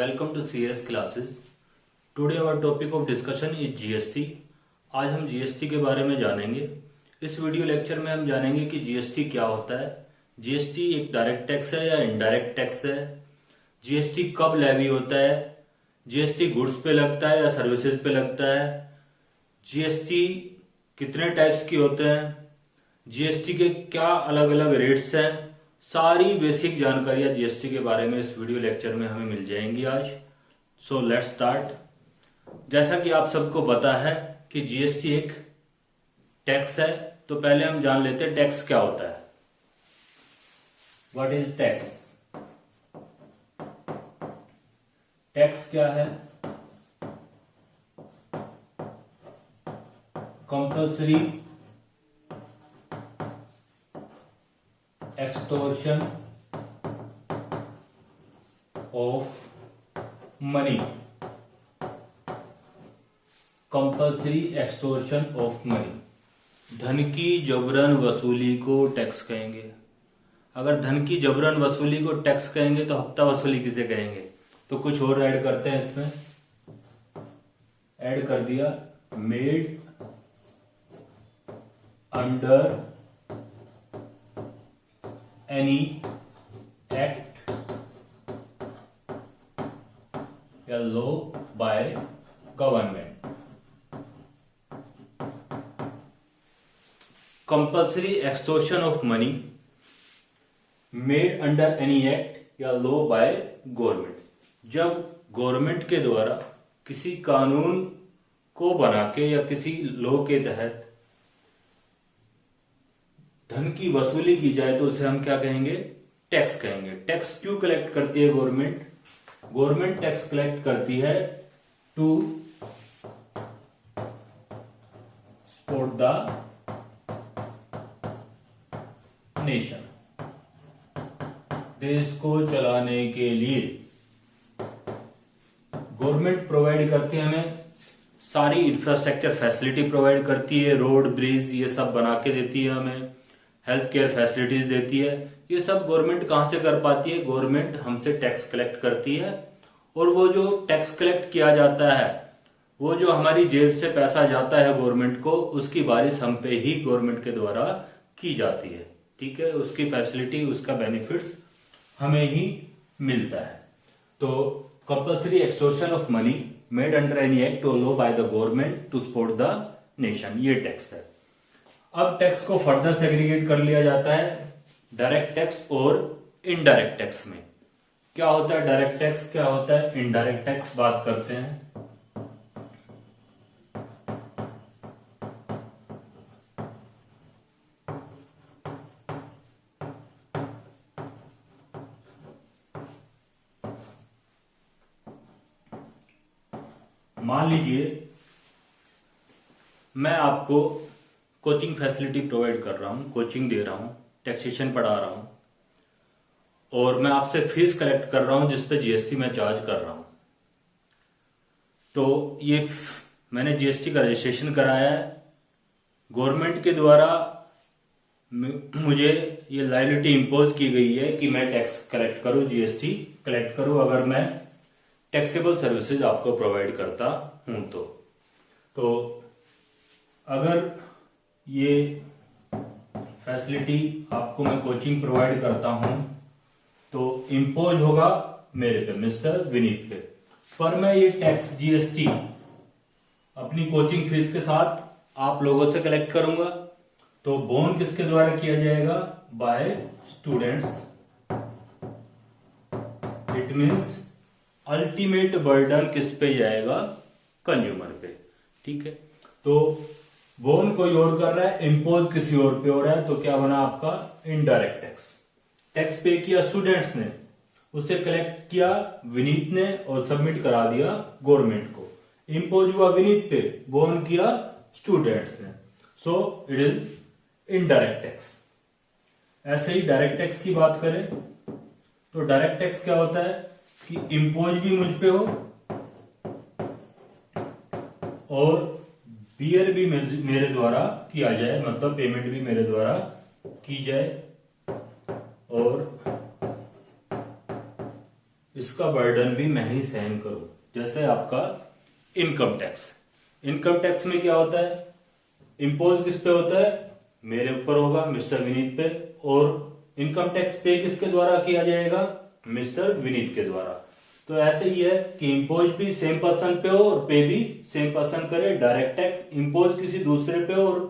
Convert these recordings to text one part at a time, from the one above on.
Welcome to CS classes. Today our topic of discussion is GST. आज हम GST के बारे में जानेंगे. इस वीडियो लेक्चर में हम जानेंगे कि GST क्या होता है, GST एक डायरेक्ट टैक्स है या इनडायरेक्ट टैक्स है, GST कब लेवी होता है, GST गुड्स पे लगता है या सर्विसेज पे लगता है, GST कितने टाइप्स की होते हैं, GST के क्या अलग अलग रेट्स हैं. सारी बेसिक जानकारियां जीएसटी के बारे में इस वीडियो लेक्चर में हमें मिल जाएंगी आज. So let's start. जैसा कि आप सबको पता है कि जीएसटी एक टैक्स है, तो पहले हम जान लेते हैं टैक्स क्या होता है. What is tax? टैक्स क्या है? Compulsory extortion of money. Compulsory extortion of money. धन की जबरन वसूली को टैक्स कहेंगे. अगर धन की जबरन वसूली को टैक्स कहेंगे तो हफ्ता वसूली किसे कहेंगे? तो कुछ और ऐड करते हैं इसमें. ऐड कर दिया मेड अंडर एनी एक्ट या law by government. Compulsory extortion of money made under any act या लॉ बाय गवर्नमेंट. जब गवर्नमेंट के द्वारा किसी कानून को बना के या किसी लॉ के तहत धन की वसूली की जाए तो उसे हम क्या कहेंगे? टैक्स कहेंगे. टैक्स क्यों कलेक्ट करती है गवर्नमेंट? गवर्नमेंट टैक्स कलेक्ट करती है टू सपोर्ट द नेशन. देश को चलाने के लिए गवर्नमेंट प्रोवाइड करती है हमें सारी इंफ्रास्ट्रक्चर फैसिलिटी प्रोवाइड करती है. रोड ब्रिज ये सब बना के देती है हमें. हेल्थ केयर फैसिलिटीज देती है. ये सब गवर्नमेंट कहां से कर पाती है? गवर्नमेंट हमसे टैक्स कलेक्ट करती है. और वो जो टैक्स कलेक्ट किया जाता है, वो जो हमारी जेब से पैसा जाता है गवर्नमेंट को, उसकी बारिश हम पे ही गवर्नमेंट के द्वारा की जाती है. ठीक है, उसकी फैसिलिटी, उसका बेनिफिट्स हमें ही मिलता है. तो compulsory extortion of money made under any act और law by the government to support the nation, ये टैक्स है. अब टैक्स को फर्दर सेग्रीगेट कर लिया जाता है डायरेक्ट टैक्स और इनडायरेक्ट टैक्स में. क्या होता है डायरेक्ट टैक्स, क्या होता है इनडायरेक्ट टैक्स, बात करते हैं. मान लीजिए मैं आपको कोचिंग फैसिलिटी प्रोवाइड कर रहा हूं, कोचिंग दे रहा हूं, टैक्सेशन पढ़ा रहा हूं और मैं आपसे फीस कलेक्ट कर रहा हूं जिसपे जीएसटी मैं चार्ज कर रहा हूं. तो ये मैंने जीएसटी का रजिस्ट्रेशन कराया है. गवर्नमेंट के द्वारा मुझे ये लायबिलिटी इंपोज की गई है कि मैं टैक्स कलेक्ट करूं, जीएसटी कलेक्ट करूं अगर मैं टैक्सेबल सर्विसेज आपको प्रोवाइड करता हूं. तो अगर ये फैसिलिटी आपको मैं कोचिंग प्रोवाइड करता हूं तो इंपोज होगा मेरे पे, मिस्टर विनीत पे. पर मैं ये टैक्स जीएसटी अपनी कोचिंग फीस के साथ आप लोगों से कलेक्ट करूंगा. तो बोन किसके द्वारा किया जाएगा? By students. It means ultimate burden किस पे जाएगा? कंज्यूमर पे. ठीक है, तो बोन कोई और कर रहा है, इंपोज किसी और पे हो रहा है, तो क्या बना आपका? Indirect tax. टैक्स पे किया स्टूडेंट्स ने, उसे कलेक्ट किया विनीत ने और सबमिट करा दिया गवर्नमेंट को. इंपोज हुआ विनीत पे, बोन किया स्टूडेंट्स ने. So it is indirect tax. ऐसे ही डायरेक्ट टैक्स की बात करें तो डायरेक्ट टैक्स क्या होता है कि इंपोज भी मुझ पे हो और बियर भी मेरे द्वारा किया जाए, मतलब पेमेंट भी मेरे द्वारा की जाए. और इसका बर्डन भी मैं ही सहन करूं। जैसे आपका इनकम टैक्स, इनकम टैक्स में क्या होता है, इम्पोज किस पे होता है, मेरे ऊपर होगा, मिस्टर विनीत पे, और इनकम टैक्स पे किसके द्वारा किया जाएगा, मिस्टर विनीत के द्वारा। तो ऐसे ही है कि इम्पोज भी सेम पर्सन पे हो और पे भी सेम पर्सन करे। डायरेक्ट टैक्स इम्पोज किसी दूसरे पे हो और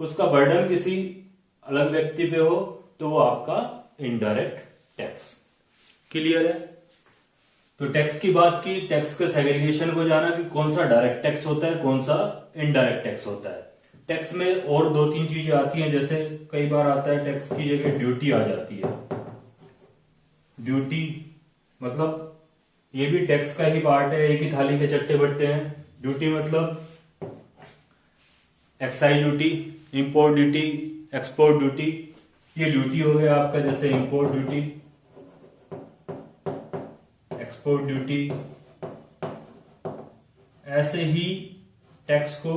उसका बर्डन किसी अलग व्यक्ति पे हो तो वो आपका इनडायरेक्ट टैक्स। क्लियर है। तो टैक्स की बात की, टैक्स के सेग्रीगेशन को जाना कि कौन सा डायरेक्ट टैक्स होता है, कौन सा इनडायरेक्ट टैक्स होता है। टैक्स में और दो तीन चीजें आती हैं, जैसे कई बार आता है टैक्स की जगह ड्यूटी आ जाती है। ड्यूटी मतलब ये भी टैक्स का ही पार्ट है, एक ही थाली के चट्टे बट्टे हैं। ड्यूटी मतलब excise duty, import duty, export duty, ये ड्यूटी हो गया आपका। जैसे इंपोर्ट ड्यूटी, एक्सपोर्ट ड्यूटी, ऐसे ही टैक्स को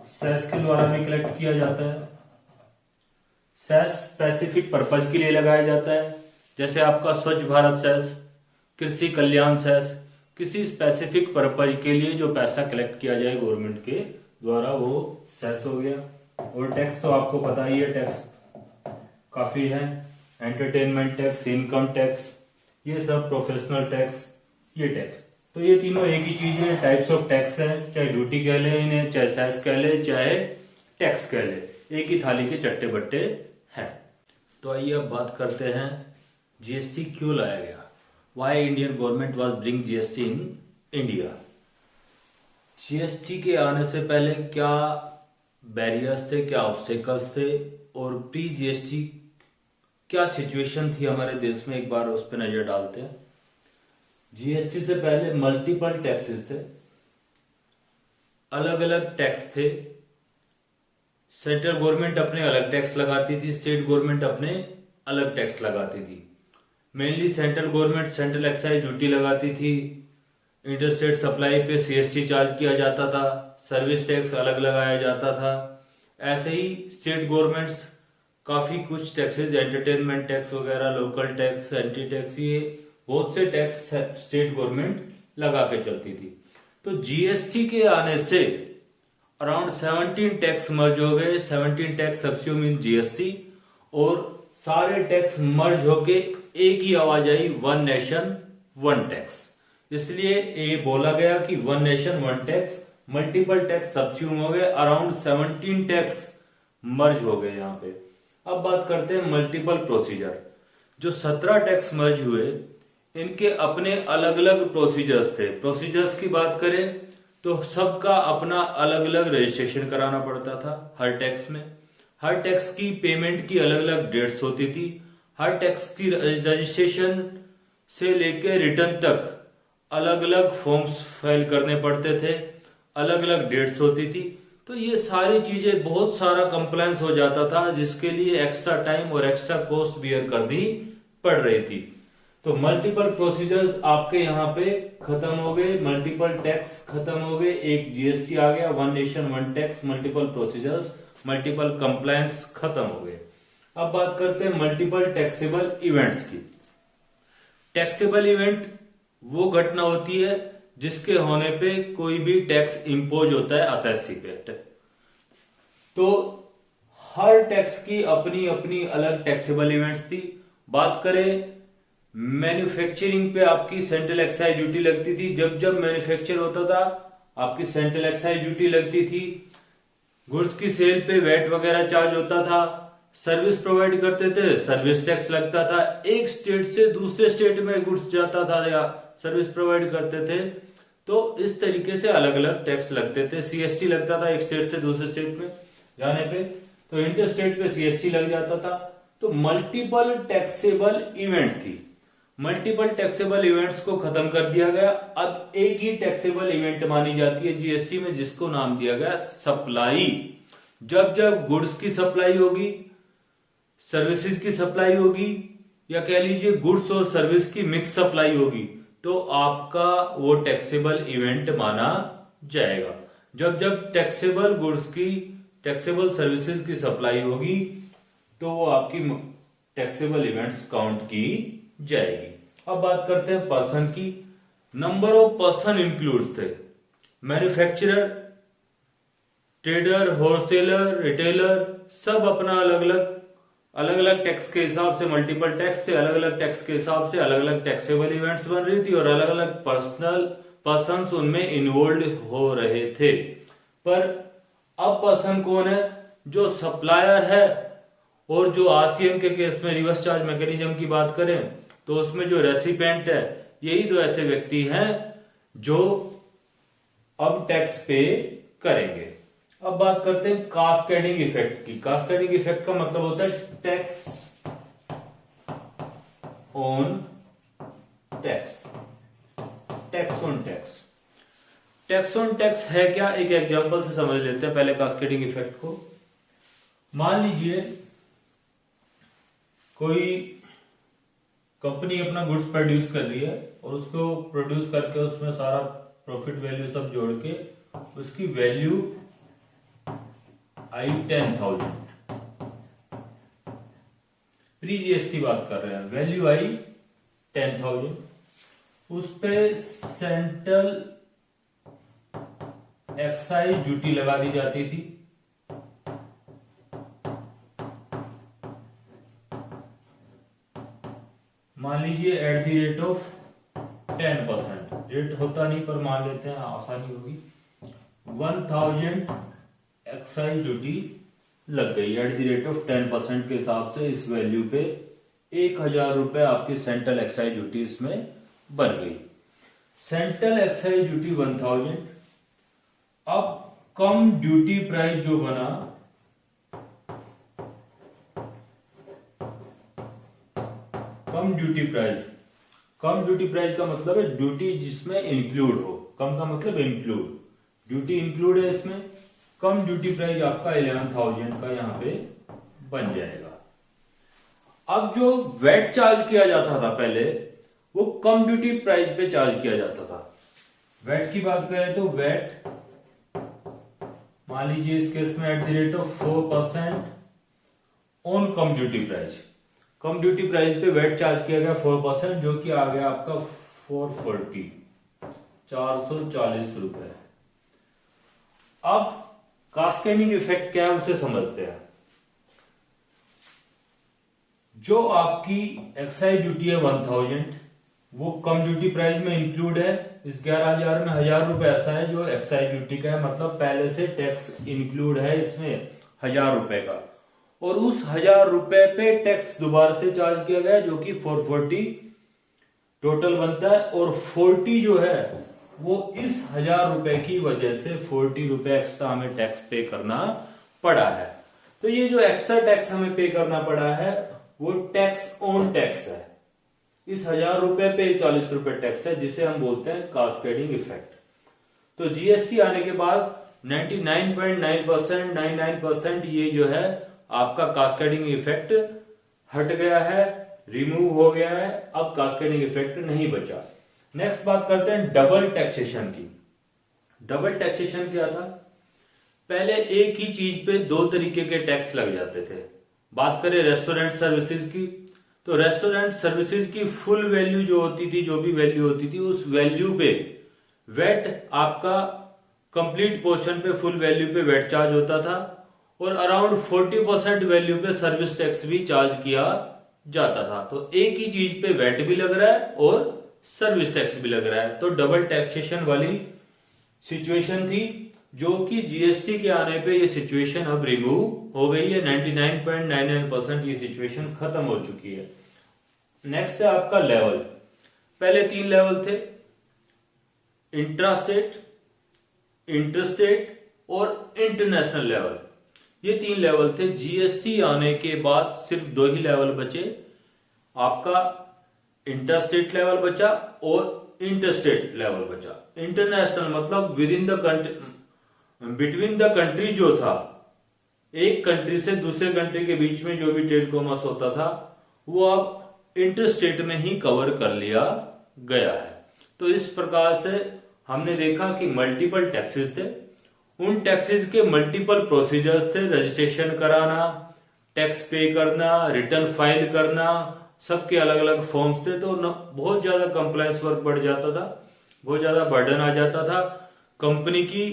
सेस के द्वारा भी कलेक्ट किया जाता है। सेस स्पेसिफिक पर्पज के लिए लगाया जाता है, जैसे आपका स्वच्छ भारत सेस, कृषि कल्याण सेस, किसी स्पेसिफिक पर्पज के लिए जो पैसा कलेक्ट किया जाए गवर्नमेंट के द्वारा वो सेस हो गया। और टैक्स तो आपको पता ही है, टैक्स काफी है, एंटरटेनमेंट टैक्स, इनकम टैक्स, ये सब, प्रोफेशनल टैक्स, ये टैक्स। तो ये तीनों एक ही चीज है, टाइप्स ऑफ टैक्स है, चाहे ड्यूटी कह ले इन्हें, चाहे सेस कह ले, चाहे टैक्स कह ले, एक ही थाली के चट्टे बट्टे हैं। तो आइए अब बात करते हैं जीएसटी क्यों लाया गया, why Indian government was bring GST in India. GST के आने से पहले क्या बैरियर्स थे, क्या ऑब्स्टेकल्स थे, और प्री जीएसटी क्या सिचुएशन थी हमारे देश में, एक बार उस पर नजर डालते हैं। जीएसटी से पहले मल्टीपल टैक्सेस थे, अलग अलग टैक्स थे। सेंट्रल गवर्नमेंट अपने अलग टैक्स लगाती थी, स्टेट गवर्नमेंट अपने अलग टैक्स लगाती थी। Mainly central government central excise duty लगाती थी, इंटरस्टेट सप्लाई पे सीएसटी चार्ज किया जाता था, सर्विस टैक्स अलग लगाया जाता था। ऐसे ही स्टेट गवर्नमेंट्स काफी कुछ टैक्सेस, एंटरटेनमेंट टैक्स वगैरह, लोकल टैक्स, एंटी टैक्स, ये बहुत से टैक्स स्टेट गवर्नमेंट लगा के चलती थी। तो जीएसटी के आने से अराउंड 17 टैक्स मर्ज हो गए, 17 टैक्स सब्स्यूम इन जीएसटी, और सारे टैक्स मर्ज होके एक ही आवाज आई, वन नेशन वन टैक्स। इसलिए ये बोला गया कि one nation one tax, multiple tax subsume हो गए, अराउंड 17 टैक्स मर्ज हो गए यहाँ पे। अब बात करते हैं मल्टीपल प्रोसीजर। जो 17 टैक्स मर्ज हुए इनके अपने अलग अलग प्रोसीजर्स थे। प्रोसीजर्स की बात करें तो सबका अपना अलग अलग रजिस्ट्रेशन कराना पड़ता था हर टैक्स में। हर टैक्स की पेमेंट की अलग अलग डेट्स होती थी। हर टैक्स की रजिस्ट्रेशन से लेकर रिटर्न तक अलग अलग फॉर्म्स फाइल करने पड़ते थे, अलग अलग डेट्स होती थी। तो ये सारी चीजें, बहुत सारा कंप्लायंस हो जाता था, जिसके लिए एक्स्ट्रा टाइम और एक्स्ट्रा कॉस्ट बियर करनी पड़ रही थी। तो मल्टीपल प्रोसीजर्स आपके यहाँ पे खत्म हो गए, मल्टीपल टैक्स खत्म हो गए, एक जीएसटी आ गया, one nation one tax, multiple procedures, multiple compliance खत्म हो गए। अब बात करते हैं मल्टीपल टैक्सेबल इवेंट्स की। टैक्सेबल इवेंट वो घटना होती है जिसके होने पे कोई भी टैक्स इंपोज होता है असेसी पे। तो हर टैक्स की अपनी अपनी अलग टैक्सेबल इवेंट्स थी। बात करें मैन्युफैक्चरिंग पे, आपकी सेंट्रल एक्साइज ड्यूटी लगती थी। जब जब मैन्युफैक्चर होता था आपकी सेंट्रल एक्साइज ड्यूटी लगती थी। गुड्स की सेल पे वैट वगैरह चार्ज होता था। सर्विस प्रोवाइड करते थे, सर्विस टैक्स लगता था। एक स्टेट से दूसरे स्टेट में गुड्स जाता था या सर्विस प्रोवाइड करते थे तो इस तरीके से अलग अलग टैक्स लगते थे। सीएसटी लगता था एक स्टेट से दूसरे स्टेट में जाने पे, तो इंटर स्टेट पे सीएसटी लग जाता था। तो मल्टीपल टैक्सेबल इवेंट थी। मल्टीपल टैक्सेबल इवेंट्स को खत्म कर दिया गया। अब एक ही टैक्सेबल इवेंट मानी जाती है जीएसटी में, जिसको नाम दिया गया सप्लाई। जब जब गुड्स की सप्लाई होगी, सर्विसेज की सप्लाई होगी, या कह लीजिए गुड्स और सर्विस की मिक्स सप्लाई होगी, तो आपका वो टैक्सेबल इवेंट माना जाएगा। जब जब टैक्सेबल गुड्स की, टैक्सेबल सर्विसेज की सप्लाई होगी तो वो आपकी टैक्सेबल इवेंट्स काउंट की जाएगी। अब बात करते हैं पर्सन की। नंबर ऑफ पर्सन इंक्लूड्स थे मैन्युफैक्चरर, ट्रेडर, होलसेलर, रिटेलर, सब अपना अलग अलग टैक्स के हिसाब से, मल्टीपल टैक्स थे, अलग अलग टैक्स के हिसाब से अलग अलग टैक्सेबल इवेंट्स बन रही थी और अलग अलग पर्सन्स उनमें इन्वॉल्व हो रहे थे। पर अब पर्सन कौन है? जो सप्लायर है, और जो आरसीएम के केस में रिवर्स चार्ज मैकेनिज्म की बात करें तो उसमें जो रेसिपेंट है, यही दो ऐसे व्यक्ति हैं जो अब टैक्स पे करेंगे। अब बात करते हैं कास्केडिंग इफेक्ट की। कास्केडिंग इफेक्ट का मतलब होता है tax on tax, tax on tax. Tax on tax है क्या? एक एग्जांपल से समझ लेते हैं पहले कास्केडिंग इफेक्ट को। मान लीजिए कोई कंपनी अपना गुड्स प्रोड्यूस कर रही है और उसको प्रोड्यूस करके उसमें सारा प्रॉफिट वैल्यू सब जोड़ के उसकी वैल्यू आई 10,000, प्री जीएसटी बात कर रहे हैं, वैल्यू आई 10,000, उस पे सेंट्रल एक्साइज ड्यूटी लगा दी जाती थी। मान लीजिए at the rate of 10%, rate होता नहीं पर मान लेते हैं, आसानी होगी। 1,000 एक्साइज ड्यूटी लग गई एट द रेट ऑफ 10% के हिसाब से। इस वैल्यू पे 1,000 रुपए आपकी सेंट्रल एक्साइज ड्यूटी इसमें बन गई। Central excise duty 1,000। अब कम ड्यूटी प्राइस जो बना, कम ड्यूटी प्राइस का मतलब है ड्यूटी जिसमें इंक्लूड हो। कम का मतलब इंक्लूड, ड्यूटी इंक्लूड है इसमें। कम ड्यूटी प्राइस आपका 11,000 का यहां पे बन जाएगा। अब जो वैट चार्ज किया जाता था पहले, वो कम ड्यूटी प्राइस पे चार्ज किया जाता था। वैट की बात करें तो वैट मान लीजिए इस केस में at the rate of 4% on come duty price. Come duty price पे वैट चार्ज किया गया 4%, जो कि आ गया आपका 440 रुपए। अब कास्केडिंग इफेक्ट क्या है उसे समझते हैं। जो आपकी एक्साइज ड्यूटी है 1,000, वो कम ड्यूटी प्राइस में इंक्लूड है। इस 11,000 में 1,000 रुपए ऐसा है जो एक्साइज ड्यूटी का है, मतलब पहले से टैक्स इंक्लूड है इसमें 1,000 रुपए का, और उस 1,000 रुपए पे टैक्स दोबारा से चार्ज किया गया जो कि 440 टोटल बनता है। और 40 जो है वो इस 1,000 रुपए की वजह से 40 रुपए एक्स्ट्रा हमें टैक्स पे करना पड़ा है। तो ये जो एक्स्ट्रा टैक्स हमें पे करना पड़ा है वो टैक्स ऑन टैक्स है। इस 1,000 रुपए पे 40 रुपए टैक्स है, जिसे हम बोलते हैं कास्केडिंग इफेक्ट। तो जीएसटी आने के बाद 99.9% ये जो है आपका कास्केडिंग इफेक्ट हट गया है, रिमूव हो गया है। अब कास्केडिंग इफेक्ट नहीं बचा। नेक्स्ट बात करते हैं डबल टैक्सेशन की। डबल टैक्सेशन क्या था? पहले एक ही चीज पे दो तरीके के टैक्स लग जाते थे। बात करें रेस्टोरेंट सर्विसेज की, तो रेस्टोरेंट सर्विसेज की फुल वैल्यू जो होती थी, जो भी वैल्यू होती थी, उस वैल्यू पे वेट आपका कंप्लीट पोर्शन पे फुल वैल्यू पे वेट चार्ज होता था, और अराउंड 40% वैल्यू पे सर्विस टैक्स भी चार्ज किया जाता था। तो एक ही चीज पे वेट भी लग रहा है और सर्विस टैक्स भी लग रहा है। तो डबल टैक्सेशन वाली सिचुएशन थी, जो कि जीएसटी के आने पे ये सिचुएशन अब रिमूव हो गई है। 99.99% ये सिचुएशन खत्म हो चुकी है। नेक्स्ट है आपका लेवल। पहले 3 लेवल थे, इंट्रास्टेट, इंटरस्टेट और इंटरनेशनल लेवल। ये 3 लेवल थे। जीएसटी आने के बाद सिर्फ 2 ही लेवल बचे, आपका इंटरस्टेट लेवल बचा और इंटरस्टेट लेवल बचा। इंटरनेशनल मतलब within the country, between the country जो था, एक कंट्री से दूसरे कंट्री के बीच में जो भी ट्रेड कॉमर्स होता था वो अब इंटरस्टेट में ही कवर कर लिया गया है। तो इस प्रकार से हमने देखा कि मल्टीपल टैक्सेस थे, उन टैक्सेस के मल्टीपल प्रोसीजर्स थे, रजिस्ट्रेशन कराना, टैक्स पे करना, रिटर्न फाइल करना, सबके अलग अलग फॉर्म्स थे। तो बहुत ज्यादा कंप्लायंस वर्क बढ़ जाता था, बहुत ज्यादा बर्डन आ जाता था, कंपनी की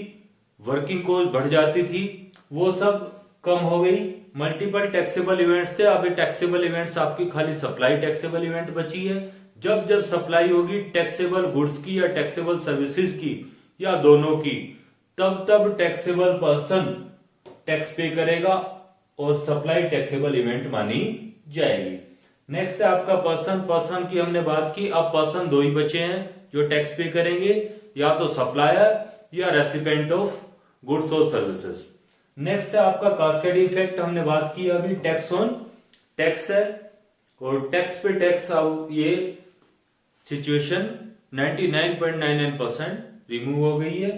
वर्किंग कॉस्ट बढ़ जाती थी, वो सब कम हो गई। मल्टीपल टैक्सेबल इवेंट्स थे, अभी टैक्सेबल इवेंट्स आपकी खाली सप्लाई टैक्सेबल इवेंट बची है। जब जब सप्लाई होगी टैक्सेबल गुड्स की या टैक्सेबल सर्विसेज की या दोनों की, तब तब टैक्सेबल पर्सन टैक्स पे करेगा और सप्लाई टैक्सेबल इवेंट मानी जाएगी। नेक्स्ट है आपका पर्सन। पर्सन की हमने बात की, अब पर्सन दो ही बचे हैं जो टैक्स पे करेंगे, या तो सप्लायर या रेसिपेंट ऑफ गुड्स और सर्विसेज। नेक्स्ट है आपका कास्केड इफेक्ट, हमने बात की अभी टैक्स ऑन टैक्स है, और टैक्स पे टैक्स। अब ये सिचुएशन 99.99% रिमूव हो गई है,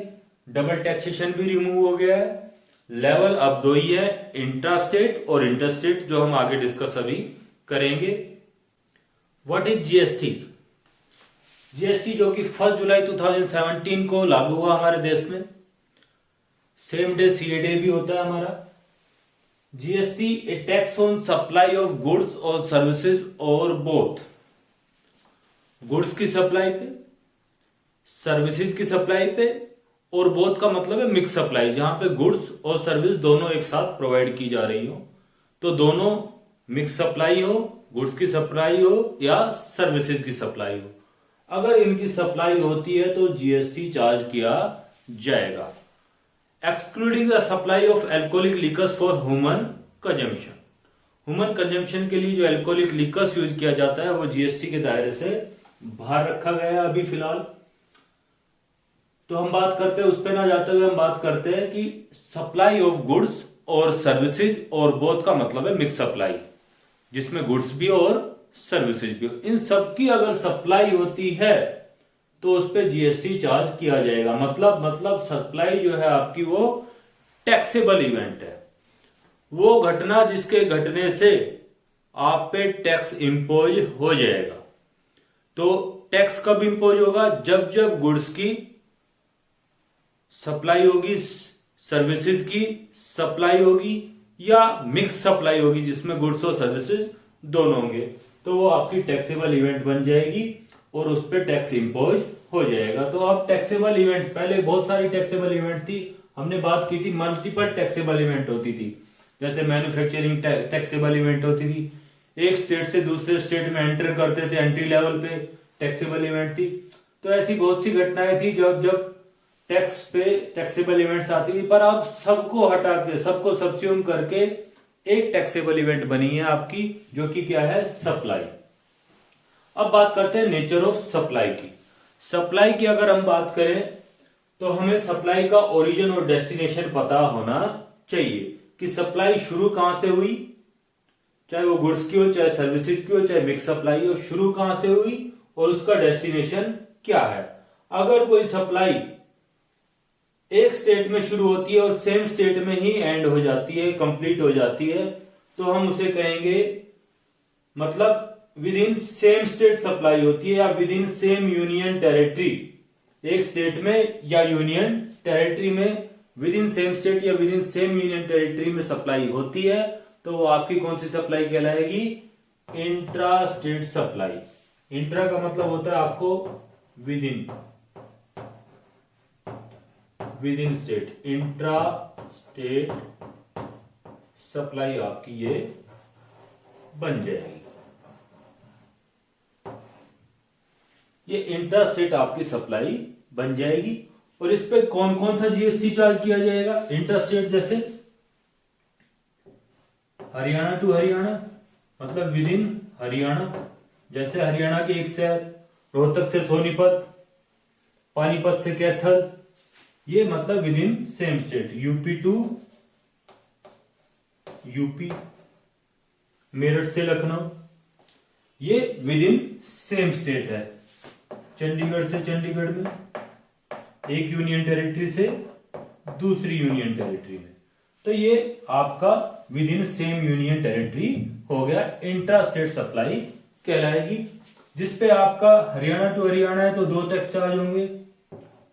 डबल टैक्सेशन भी रिमूव हो गया है। लेवल अब दो ही है, इंट्रा स्टेट और इंटर स्टेट, जो हम आगे डिस्कस अभी करेंगे। What is GST? जीएसटी जो कि 1 जुलाई 2017 को लागू हुआ हमारे देश में, सेम डे सीए भी होता है हमारा। GST A tax on supply of goods और सर्विसेज, और बोथ गुड्स की सप्लाई पे, सर्विसेज की सप्लाई पे, और बोथ का मतलब है मिक्स सप्लाई, जहां पे गुड्स और सर्विस दोनों एक साथ प्रोवाइड की जा रही हो। तो दोनों मिक्स सप्लाई हो, गुड्स की सप्लाई हो या सर्विसेज की सप्लाई हो, अगर इनकी सप्लाई होती है तो जीएसटी चार्ज किया जाएगा। Excluding the supply of alcoholic liquors for human consumption. Human consumption के लिए जो एल्कोहलिक लिकर्स यूज किया जाता है वो जीएसटी के दायरे से बाहर रखा गया है अभी फिलहाल। तो हम बात करते हैं, उस पर ना जाते हुए हम बात करते हैं कि सप्लाई ऑफ गुड्स और सर्विसेज, और बोथ का मतलब है मिक्स सप्लाई, जिसमें गुड्स भी और सर्विसेज भी हो। इन सबकी अगर सप्लाई होती है तो उस पर जीएसटी चार्ज किया जाएगा। मतलब सप्लाई जो है आपकी वो टैक्सेबल इवेंट है, वो घटना जिसके घटने से आप पे टैक्स इंपोज हो जाएगा। तो टैक्स कब इंपोज होगा? जब जब गुड्स की सप्लाई होगी, सर्विसेज की सप्लाई होगी, या मिक्स सप्लाई होगी जिसमें गुड्स और सर्विसेज दोनों होंगे, तो वो आपकी टैक्सेबल इवेंट बन जाएगी और उस पर टैक्स इंपोज हो जाएगा। तो अब टैक्सेबल इवेंट, पहले बहुत सारी टैक्सेबल इवेंट थी, हमने बात की थी मल्टीपल टैक्सेबल इवेंट होती थी, जैसे मैन्युफैक्चरिंग टैक्सेबल इवेंट होती थी, एक स्टेट से दूसरे स्टेट में एंटर करते थे, एंट्री लेवल पे टैक्सेबल इवेंट थी। तो ऐसी बहुत सी घटनाएं थी जब जब टैक्स पे टैक्सेबल इवेंट्स आती थी, पर अब सबको हटा के, सबको सब्स्यूम करके एक टैक्सेबल इवेंट बनी है आपकी, जो कि क्या है? सप्लाई। अब बात करते हैं नेचर ऑफ सप्लाई की। सप्लाई की अगर हम बात करें तो हमें सप्लाई का ओरिजिन और डेस्टिनेशन पता होना चाहिए कि सप्लाई शुरू कहां से हुई, चाहे वो गुड्स की हो, चाहे सर्विसेज की हो, चाहे मिक्स सप्लाई हो, शुरू कहां से हुई और उसका डेस्टिनेशन क्या है। अगर कोई सप्लाई एक स्टेट में शुरू होती है और सेम स्टेट में ही एंड हो जाती है, कंप्लीट हो जाती है, तो हम उसे कहेंगे, मतलब within same state supply होती है, या within same union territory, एक स्टेट में या यूनियन टेरिटरी में विद इन सेम स्टेट या within same union territory में सप्लाई होती है, तो वो आपकी कौन सी सप्लाई कहलाएगी? Intra state supply. इंट्रा का मतलब होता है आपको within state, intra state supply आपकी ये बन जाएगी। ये इंट्रा स्टेट आपकी सप्लाई बन जाएगी। और इस पे कौन कौन सा जीएसटी चार्ज किया जाएगा? इंट्रा स्टेट जैसे हरियाणा टू हरियाणा, मतलब विद इन हरियाणा, जैसे हरियाणा के एक शहर, रोहतक से सोनीपत, पानीपत से कैथल, ये मतलब within same state. UP to UP, Meerut से लखनऊ, ये विद इन सेम स्टेट है। चंडीगढ़ से चंडीगढ़ में, एक यूनियन टेरिटरी से दूसरी यूनियन टेरिटरी में, तो ये आपका with in same union territory हो गया, इंट्रा स्टेट सप्लाई कहलाएगी। जिसपे आपका हरियाणा टू हरियाणा है तो 2 टैक्स चार्ज होंगे,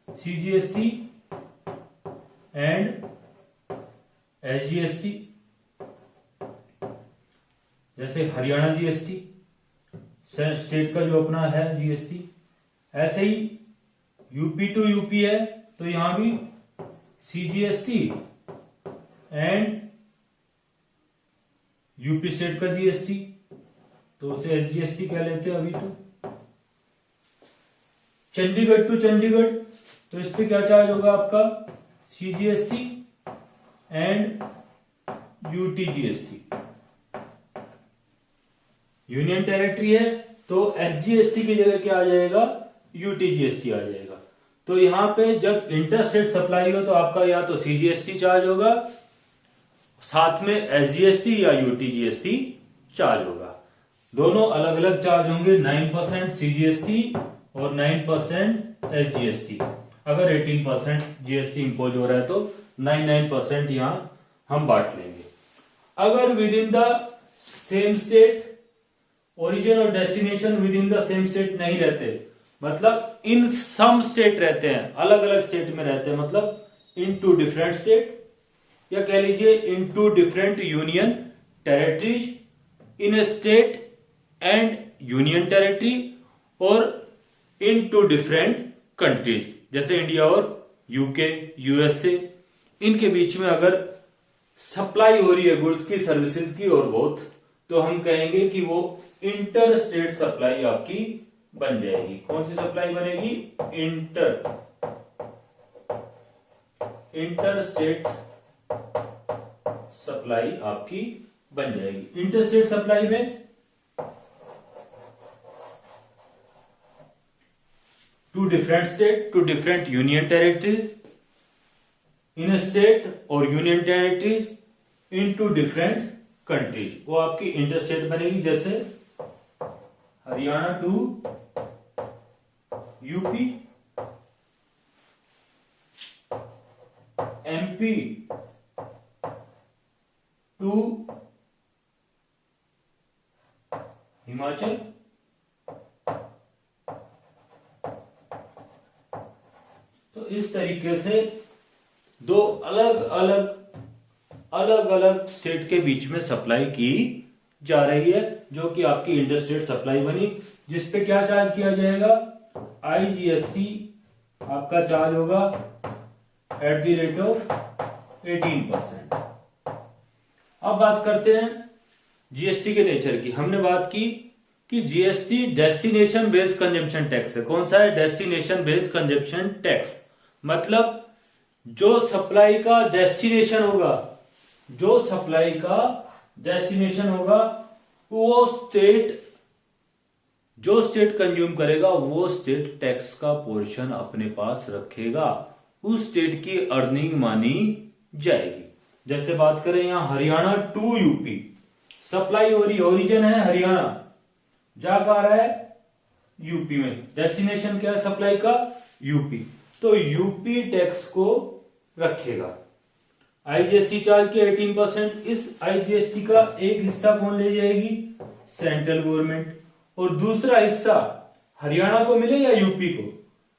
सीजीएसटी एंड एसजीएसटी। जैसे हरियाणा जीएसटी, स्टेट का जो अपना है जीएसटी। ऐसे ही यूपी टू यूपी है तो यहां भी सीजीएसटी एंड यूपी स्टेट का जीएसटी, तो उसे एसजीएसटी कह लेते हैं अभी तो। चंडीगढ़ टू चंडीगढ़ तो इस पे क्या चार्ज होगा आपका, CGST and UTGST. Union territory है तो एसजीएसटी की जगह क्या आ जाएगा, यूटीजीएसटी आ जाएगा। तो यहां पे जब इंटर स्टेट सप्लाई हो तो आपका या तो सीजीएसटी चार्ज होगा, साथ में एसजीएसटी या यूटीजीएसटी चार्ज होगा। दोनों अलग अलग चार्ज होंगे, 9% सीजीएसटी और 9% एसजीएसटी। अगर 18% जीएसटी इंपोज हो रहा है तो 9% यहां हम बांट लेंगे। अगर within the same state, origin और destination within the same state नहीं रहते, मतलब इन सम स्टेट रहते हैं, अलग अलग स्टेट में रहते हैं, मतलब इन टू डिफरेंट स्टेट, या कह लीजिए in two different union territories, in a state and union territory, और इन टू डिफरेंट कंट्रीज जैसे इंडिया और यूके, यूएसए, इनके बीच में अगर सप्लाई हो रही है गुड्स की, सर्विसेज की और बोथ, तो हम कहेंगे कि वो इंटर स्टेट सप्लाई आपकी बन जाएगी। कौन सी सप्लाई बनेगी, इंटर स्टेट सप्लाई आपकी बन जाएगी। इंटर स्टेट सप्लाई में two different state, two different union territories, in state और union territories, in two different countries, वो आपकी इंटर स्टेट बनेगी। जैसे Haryana to UP, MP to Himachal, तो इस तरीके से दो अलग अलग स्टेट के बीच में सप्लाई की जा रही है, जो कि आपकी इंटर स्टेट सप्लाई बनी, जिसपे क्या चार्ज किया जाएगा, आईजीएसटी आपका चार्ज होगा एट द रेट ऑफ 18%। अब बात करते हैं जीएसटी के नेचर की। हमने बात की कि GST destination based consumption tax है। कौन सा है, डेस्टिनेशन बेस्ड कंजम्पशन टैक्स, मतलब जो सप्लाई का डेस्टिनेशन होगा, जो सप्लाई का डेस्टिनेशन होगा, वो स्टेट, जो स्टेट कंज्यूम करेगा वो स्टेट टैक्स का पोर्शन अपने पास रखेगा, उस स्टेट की अर्निंग मानी जाएगी। जैसे बात करें यहां हरियाणा टू यूपी, सप्लाई हो रही, ओरिजिन है हरियाणा, जा कहा रहा है यूपी में, डेस्टिनेशन क्या है सप्लाई का, यूपी, तो यूपी टैक्स को रखेगा। आईजीएसटी चार्ज के 18%, इस आईजीएसटी का एक हिस्सा कौन ले जाएगी, सेंट्रल गवर्नमेंट, और दूसरा हिस्सा हरियाणा को मिले या यूपी को,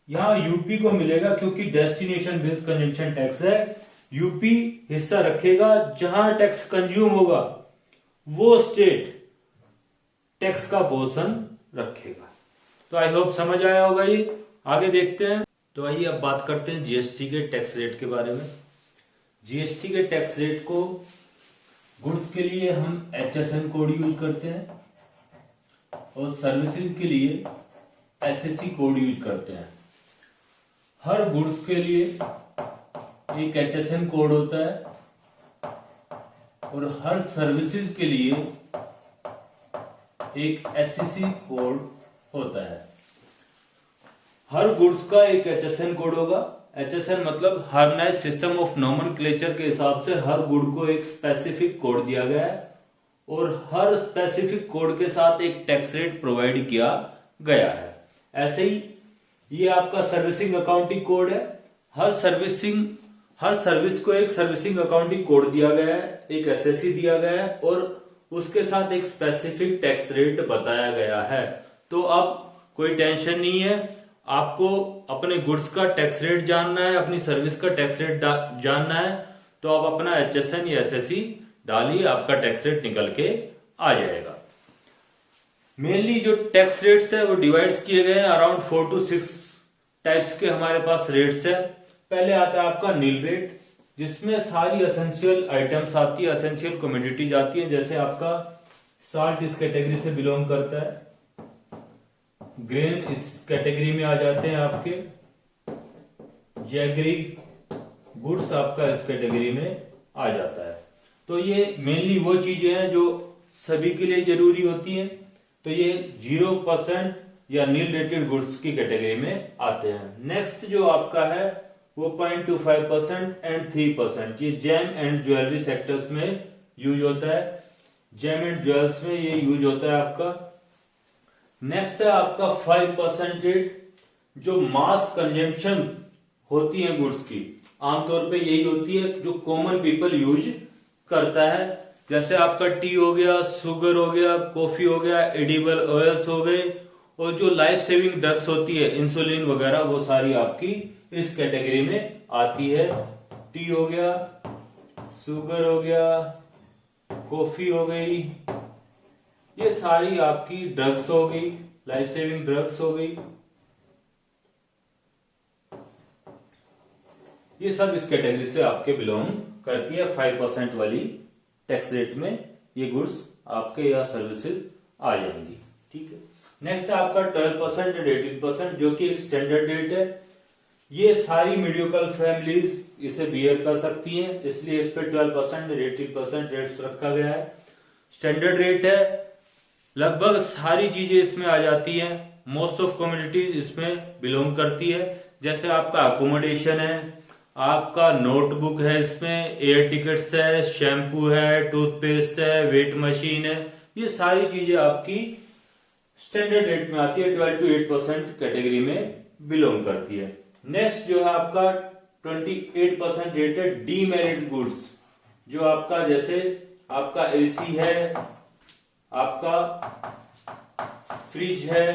यहां यूपी को मिलेगा क्योंकि डेस्टिनेशन बेस्ड कंजम्पशन टैक्स है। यूपी हिस्सा रखेगा, जहां टैक्स कंज्यूम होगा वो स्टेट टैक्स का पोर्शन रखेगा। तो आई होप समझ आया होगा ये। आगे देखते हैं। तो आइए अब बात करते हैं जीएसटी के टैक्स रेट के बारे में। जीएसटी के टैक्स रेट को गुड्स के लिए हम एचएसएन कोड यूज करते हैं और सर्विसेज के लिए एसएससी कोड यूज करते हैं। हर गुड्स के लिए एक एचएसएन कोड होता है और हर सर्विसेज के लिए एक एससीसी कोड होता है। हर गुड्स का एक एचएसएन कोड होगा। एचएसएन मतलब हार्मोनाइज्ड सिस्टम ऑफ नोमेनक्लेचर के हिसाब से हर गुड को एक स्पेसिफिक कोड दिया गया है और हर स्पेसिफिक कोड के साथ एक टैक्स रेट प्रोवाइड किया गया है। ऐसे ही ये आपका सर्विसिंग अकाउंटिंग कोड है। हर सर्विस को एक सर्विसिंग अकाउंटिंग कोड दिया गया है, एक एसएससी दिया गया है और उसके साथ एक स्पेसिफिक टैक्स रेट बताया गया है। तो अब कोई टेंशन नहीं है, आपको अपने गुड्स का टैक्स रेट जानना है, अपनी सर्विस का टैक्स रेट जानना है, तो आप अपना एचएसएन या एसएससी डालिए, आपका टैक्स रेट निकल के आ जाएगा। मेनली जो टैक्स रेट्स है वो डिवाइड किए गए हैं अराउंड 4 to 6 टाइप्स के हमारे पास रेट्स है। पहले आता है आपका नील रेट, जिसमें सारी एसेंशियल आइटम्स आती है, एसेंशियल कमोडिटीज आती है। जैसे आपका साल्ट इस कैटेगरी से बिलोंग करता है, ग्रेन इस कैटेगरी में आ जाते हैं आपके, जैगरी गुड्स आपका इस कैटेगरी में आ जाता है। तो ये मेनली वो चीजें हैं जो सभी के लिए जरूरी होती हैं। तो ये 0% या नील रेटेड गुड्स की कैटेगरी में आते हैं। नेक्स्ट जो आपका है वो 0.25% एंड 3%, ये जेम एंड ज्वेलरी सेक्टर्स में यूज होता है। जेम एंड ज्वेल्स में ये यूज होता है आपका। नेक्स्ट है आपका 5% रेट, जो मास कंजम्पशन होती है गुड्स की, आमतौर पे यही होती है जो कॉमन पीपल यूज करता है। जैसे आपका टी हो गया, शुगर हो गया, कॉफी हो गया, एडिबल ऑयल्स हो गए, और जो लाइफ सेविंग ड्रग्स होती है इंसुलिन वगैरह, वो सारी आपकी इस कैटेगरी में आती है। टी हो गया, शुगर हो गया, कॉफी हो गई, ये सारी आपकी ड्रग्स हो गई, लाइफ सेविंग ड्रग्स हो गई, ये सब इस कैटेगरी से आपके बिलोंग करती है। 5% वाली टैक्स रेट में ये गुड्स आपके या सर्विसेज आ जाएंगी। ठीक है। नेक्स्ट है आपका 12% और 18%, जो कि एक स्टैंडर्ड रेट है। ये सारी मीडियोकल फैमिलीज इसे बियर कर सकती हैं, इसलिए इस पे 12% और 18% रेट्स रखा गया है। स्टैंडर्ड रेट है, लगभग सारी चीजें इसमें आ जाती हैं, मोस्ट ऑफ कम्युनिटीज इसमें बिलोंग करती है। जैसे आपका अकोमोडेशन है, आपका नोटबुक है, इसमें एयर टिकट्स है, शैम्पू है, टूथपेस्ट है, वेट मशीन है, ये सारी चीजें आपकी स्टैंडर्ड रेट में आती है, 12 to 8% कैटेगरी में बिलोंग करती है। नेक्स्ट जो है आपका 28% रेट है डीमेरिट गुड्स, जो आपका जैसे आपका एसी है, आपका फ्रिज है,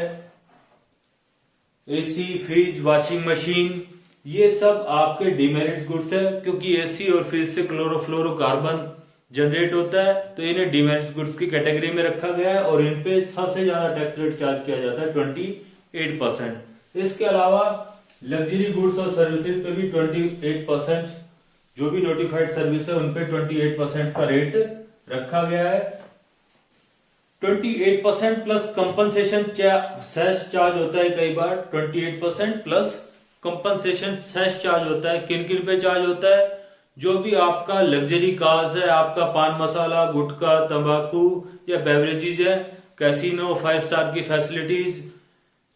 एसी, फ्रिज, वॉशिंग मशीन, ये सब आपके डीमेरिट्स गुड्स है। क्योंकि एसी और फ्रिज से क्लोरोफ्लोरोकार्बन जनरेट होता है, तो इन्हें डीमेरिट्स गुड्स की कैटेगरी में रखा गया है, और इन पे सबसे ज्यादा टैक्स रेट चार्ज किया जाता है 28%। इसके अलावा लग्जरी गुड्स और सर्विसेज पे भी 28%, जो भी नोटिफाइड सर्विस है उन पे 28% का रेट रखा गया है। 28% प्लस कंपनसेशन सेस चार्ज होता है कई बार, 28% प्लस कंपनसेशन सेस चार्ज होता है। किन किन पे चार्ज होता है? जो भी आपका लग्जरी कार्स है, आपका पान मसाला, गुटखा, तंबाकू या बेवरेजेज है, कैसीनो, 5 स्टार की फैसिलिटीज,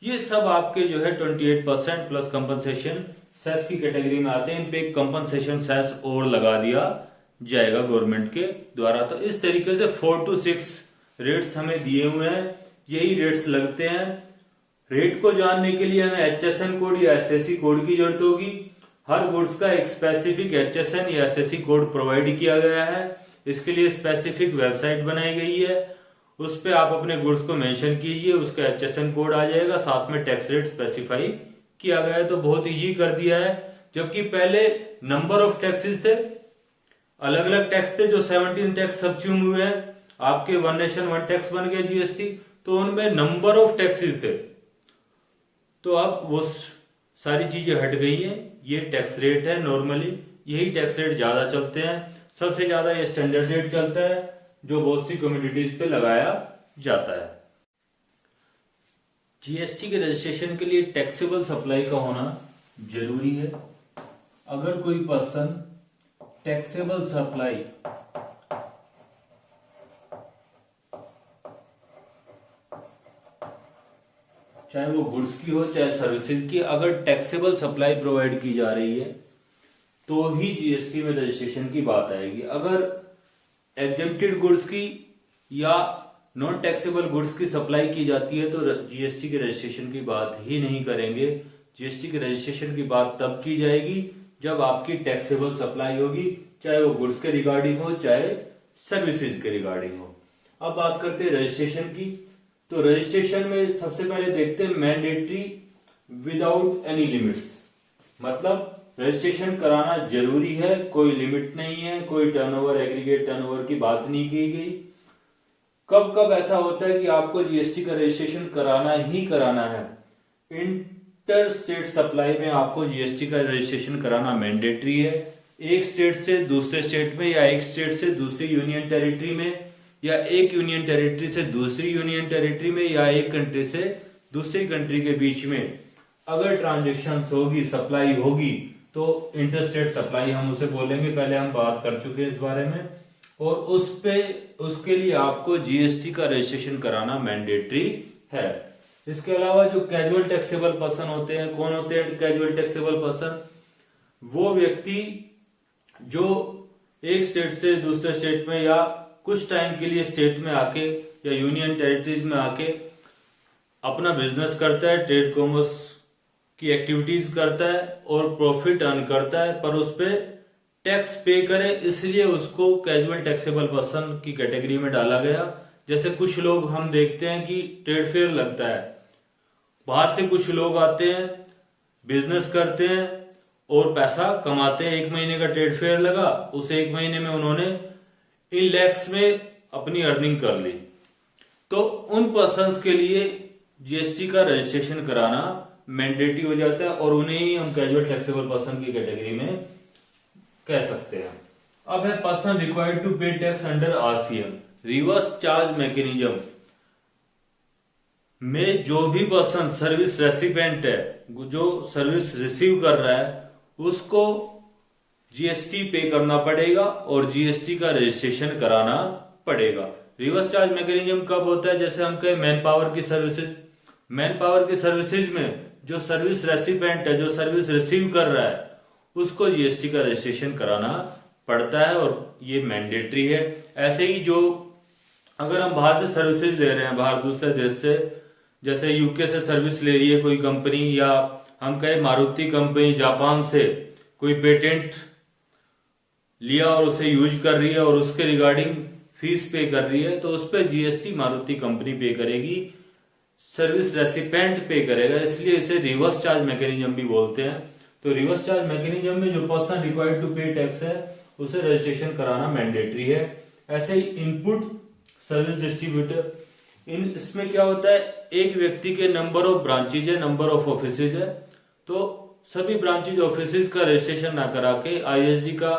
ये सब आपके जो है 28% प्लस कंपनसेशन सेस की कैटेगरी में आते हैं। इन पे कंपनसेशन सेस और लगा दिया जाएगा गवर्नमेंट के द्वारा। तो इस तरीके से 4 to 6 रेट्स हमें दिए हुए हैं, यही रेट्स लगते हैं। रेट को जानने के लिए हमें HSN कोड या SSC कोड की जरूरत होगी। हर गुड्स का एक स्पेसिफिक HSN या SSC कोड प्रोवाइड किया गया है। इसके लिए स्पेसिफिक वेबसाइट बनाई गई है, उस पे आप अपने गुड्स को मेंशन कीजिए, उसका HSN कोड आ जाएगा, साथ में टैक्स रेट स्पेसिफाई किया गया है। तो बहुत इजी कर दिया है। जबकि पहले नंबर ऑफ टैक्सेस थे, अलग अलग टैक्स थे, जो 17 टैक्स सब्स्यूम हुए हैं, आपके वन नेशन वन टैक्स बन गया GST, तो उनमें नंबर ऑफ टैक्सेस थे। तो अब वो सारी चीजें हट गई हैं। ये टैक्स रेट है, नॉर्मली यही टैक्स रेट ज्यादा चलते हैं। सबसे ज्यादा ये स्टैंडर्ड रेट चलता है, जो बहुत सी कम्युनिटीज पे लगाया जाता है। GST के रजिस्ट्रेशन के लिए टैक्सेबल सप्लाई का होना जरूरी है। अगर कोई पर्सन टैक्सेबल सप्लाई चाहे वो गुड्स की हो चाहे सर्विसेज की, अगर टैक्सेबल सप्लाई प्रोवाइड की जा रही है तो ही GST में रजिस्ट्रेशन की बात आएगी। अगर एग्जेम्प्टेड गुड्स की या नॉन टैक्सेबल गुड्स की सप्लाई की जाती है तो GST के रजिस्ट्रेशन की बात ही नहीं करेंगे। GST के रजिस्ट्रेशन की बात तब की जाएगी जब आपकी टैक्सेबल सप्लाई होगी, चाहे वो गुड्स के रिगार्डिंग हो चाहे सर्विसेज के रिगार्डिंग हो। अब बात करते हैं रजिस्ट्रेशन की। तो रजिस्ट्रेशन में सबसे पहले देखते हैं मैंडेटरी विदाउट एनी लिमिट्स, मतलब रजिस्ट्रेशन कराना जरूरी है, कोई लिमिट नहीं है, कोई टर्नओवर, एग्रीगेट टर्नओवर की बात नहीं की गई। कब कब ऐसा होता है कि आपको जीएसटी का रजिस्ट्रेशन कराना ही कराना है। इंटर स्टेट सप्लाई में आपको जीएसटी का रजिस्ट्रेशन कराना मैंडेटरी है। एक स्टेट से दूसरे स्टेट में, या एक स्टेट से दूसरी यूनियन टेरिटरी में, या एक यूनियन टेरिटरी से दूसरी यूनियन टेरिटरी में, या एक कंट्री से दूसरी कंट्री के बीच में अगर ट्रांजेक्शन होगी, सप्लाई होगी, तो इंटर स्टेट सप्लाई हम उसे बोलेंगे। पहले हम बात कर चुके हैं इस बारे में। और उसके लिए आपको जीएसटी का रजिस्ट्रेशन कराना मैंडेटरी है। इसके अलावा जो कैजुअल टैक्सेबल पर्सन होते हैं, कौन होते हैं कैजुअल टैक्सेबल पर्सन? वो व्यक्ति जो एक स्टेट से दूसरे स्टेट में या कुछ टाइम के लिए स्टेट में आके या यूनियन टेरिटरीज में आके अपना बिजनेस करता है, ट्रेड कॉमर्स की एक्टिविटीज करता है और प्रॉफिट अर्न करता है, पर उस पर टैक्स पे करे, इसलिए उसको कैजुअल टैक्सेबल पर्सन की कैटेगरी में डाला गया। जैसे कुछ लोग हम देखते हैं कि ट्रेड फेयर लगता है, बाहर से कुछ लोग आते हैं, बिजनेस करते हैं और पैसा कमाते हैं। एक महीने का ट्रेड फेयर लगा, उस एक महीने में उन्होंने इन लैक्स में अपनी अर्निंग कर ली। तो उन पर्संस के लिए जीएसटी का रजिस्ट्रेशन कराना मैंडेटरी हो जाता है और उन्हें ही हम कैजुअल टैक्सेबल पर्सन की कैटेगरी में कह सकते हैं। अब है पर्सन रिक्वायर्ड टू पे tax under RCM, reverse charge mechanism में जो भी पर्सन सर्विस रेसिपिएंट है, जो सर्विस रिसीव कर रहा है, उसको जीएसटी पे करना पड़ेगा और जीएसटी का रजिस्ट्रेशन कराना पड़ेगा। रिवर्स चार्ज मैकेनिज्म कब होता है? जैसे हम कहें मैन पावर की सर्विसेज, मैन पावर की सर्विसेज में जो सर्विस रेसिपिएंट है, जो सर्विस रिसीव कर रहा है, उसको जीएसटी का रजिस्ट्रेशन कराना पड़ता है और ये मैंडेटरी है। ऐसे ही जो अगर हम बाहर से सर्विसेज ले रहे हैं, बाहर दूसरे देश से, जैसे यूके से सर्विस ले रही है कोई कंपनी, या हम कहें मारुति कंपनी जापान से कोई पेटेंट लिया और उसे यूज कर रही है और उसके रिगार्डिंग फीस पे कर रही है, तो उस पर जीएसटी मारुति कंपनी पे करेगी, सर्विस रेसिपिएंट पे करेगा। इसलिए इसे रिवर्स चार्ज मैकेनिज्म भी बोलते हैं। तो रिवर्स चार्ज मैकेनिज्म में जो पर्सन रिक्वायर्ड टू पे टैक्स है, उसे रजिस्ट्रेशन कराना मैंडेटरी है। ऐसे ही इनपुट सर्विस डिस्ट्रीब्यूटर, इसमें क्या होता है, एक व्यक्ति के नंबर ऑफ ब्रांचेज है, नंबर ऑफ ऑफिसेज है, तो सभी ब्रांचेज ऑफिसेज का रजिस्ट्रेशन ना करा के आईएसडी का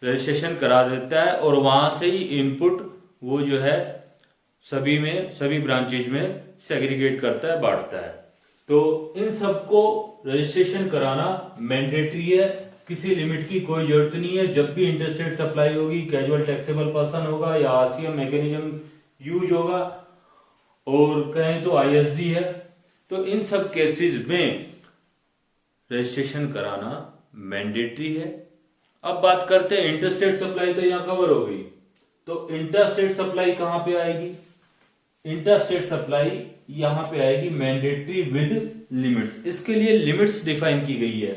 रजिस्ट्रेशन करा देता है और वहां से ही इनपुट वो जो है सभी ब्रांचेज में सेग्रीगेट करता है, बांटता है। तो इन सबको रजिस्ट्रेशन कराना मैंडेटरी है, किसी लिमिट की कोई जरूरत नहीं है। जब भी इंटरस्टेट सप्लाई होगी, कैजुअल टैक्सेबल पर्सन होगा या आरसीएम मैकेनिज्म यूज होगा और कहें तो आईएसडी है, तो इन सब केसेस में रजिस्ट्रेशन कराना मैंडेटरी है। अब बात करते हैं इंटरस्टेट सप्लाई, तो यहां कवर हो गई। तो इंटरस्टेट सप्लाई कहां पे आएगी? इंटरस्टेट सप्लाई यहां पे आएगी मैंडेटरी विद लिमिट्स। इसके लिए लिमिट्स डिफाइन की गई है।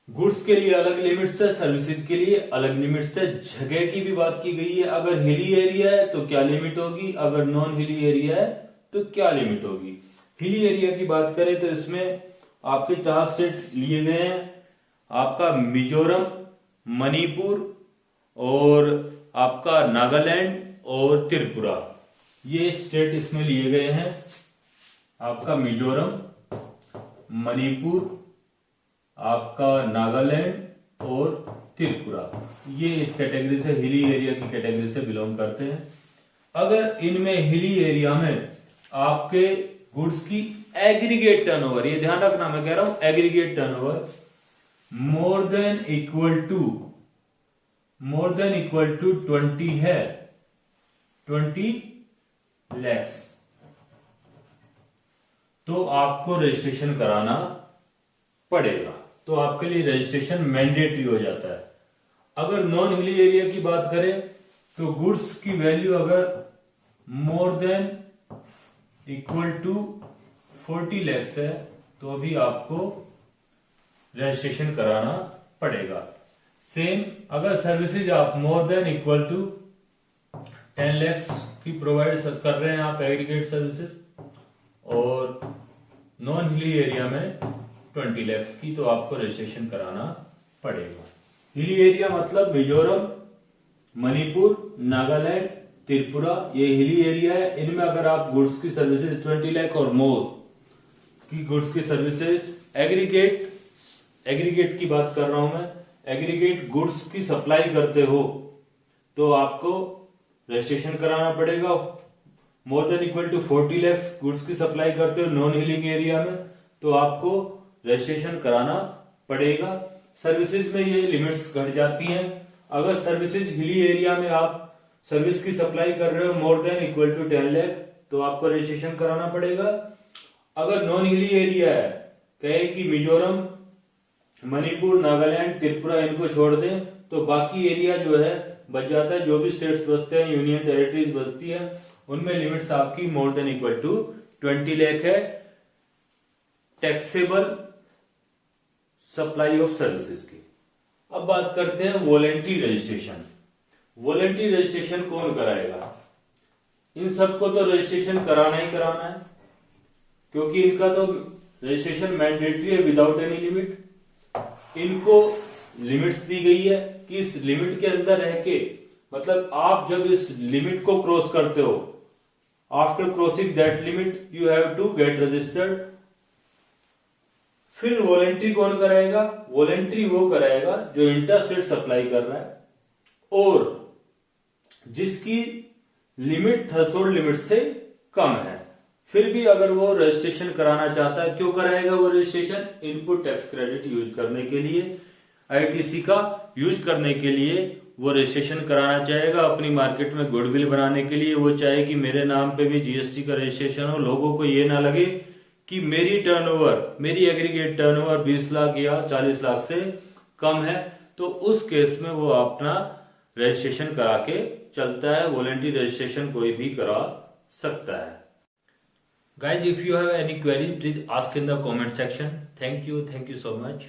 गुड्स के लिए अलग लिमिट्स है, सर्विसेज के लिए अलग लिमिट्स है। जगह की भी बात की गई है, अगर हिली एरिया है तो क्या लिमिट होगी, अगर नॉन हिली एरिया है तो क्या लिमिट होगी। हिली एरिया की बात करें तो इसमें आपके 4 स्टेट लिए गए हैं, आपका मिजोरम, मणिपुर और आपका नागालैंड और त्रिपुरा, ये स्टेट इसमें लिए गए हैं। आपका मिजोरम, मणिपुर, आपका नागालैंड और त्रिपुरा, ये इस कैटेगरी से, हिली एरिया की कैटेगरी से बिलोंग करते हैं। अगर इनमें हिली एरिया में आपके गुड्स की एग्रीगेट टर्नओवर, ये ध्यान रखना मैं कह रहा हूं aggregate turnover, more than equal to 20 है, 20 लैक्स, तो आपको रजिस्ट्रेशन कराना पड़ेगा। तो आपके लिए रजिस्ट्रेशन मैंडेटरी हो जाता है। अगर नॉन हिली एरिया की बात करें तो गुड्स की वैल्यू अगर more than equal to 40 lakhs है तो भी आपको रजिस्ट्रेशन कराना पड़ेगा। सेम अगर सर्विसेज आप more than equal to 10 lakhs की प्रोवाइड कर रहे हैं आप एग्रीगेट सर्विसेज, और नॉन हिली एरिया में 20 लैक्स की, तो आपको रजिस्ट्रेशन कराना पड़ेगा। हिली एरिया मतलब मिजोरम, मणिपुर, नागालैंड त्रिपुरा, ये हिली एरिया है। इनमें अगर आप गुड्स की सर्विसेज 20 लाख और मोर की गुड्स की सर्विसेज एग्रीगेट की बात कर रहा हूं मैं, एग्रीगेट गुड्स की सप्लाई करते हो तो आपको रजिस्ट्रेशन कराना पड़ेगा। More than equal to 40 lakh goods की सप्लाई करते हो नॉन हिलिंग एरिया में तो आपको रजिस्ट्रेशन कराना पड़ेगा। सर्विसेज में ये लिमिट्स घट जाती हैं। अगर सर्विसेज हिली एरिया में आप सर्विस की सप्लाई कर रहे हो more than equal to 10 lakh तो आपको रजिस्ट्रेशन कराना पड़ेगा। अगर नॉन हिली एरिया है, कहे कि मिजोरम, मणिपुर, नागालैंड, त्रिपुरा इनको छोड़ दें तो बाकी एरिया जो है बच जाता है। जो भी स्टेट्स बचते हैं, यूनियन टेरिटरीज बचती है, उनमें लिमिट्स आपकी more than equal to 20 lakh है टैक्सेबल सप्लाई ऑफ सर्विसेज की। अब बात करते हैं वॉलंटरी रजिस्ट्रेशन। वॉलंटरी रजिस्ट्रेशन कौन कराएगा? इन सबको तो रजिस्ट्रेशन कराना ही कराना है क्योंकि इनका तो रजिस्ट्रेशन मैंडेटरी है विदाउट एनी लिमिट। इनको लिमिट्स दी गई है कि इस लिमिट के अंदर रह के, मतलब आप जब इस लिमिट को क्रॉस करते हो, after crossing that limit you have to get registered. फिर वॉलंटरी कौन कराएगा? वॉलंटरी वो कराएगा जो इंटरस्टेट सप्लाई कर रहा है और जिसकी लिमिट थ्रेशोल्ड लिमिट से कम है। फिर भी अगर वो रजिस्ट्रेशन कराना चाहता है, क्यों कराएगा वो registration? Input tax credit use करने के लिए, आईटीसी का यूज करने के लिए वो रजिस्ट्रेशन कराना चाहेगा। अपनी मार्केट में गुडविल बनाने के लिए वो चाहे कि मेरे नाम पे भी जीएसटी का रजिस्ट्रेशन हो, लोगों को ये ना लगे कि मेरी एग्रीगेट टर्नओवर 20 लाख या 40 लाख से कम है। तो उस केस में वो अपना रजिस्ट्रेशन करा के चलता है। वॉलंटरी रजिस्ट्रेशन कोई भी करा सकता है। Guys, if you have any query, please ask in the comment section. Thank you so much.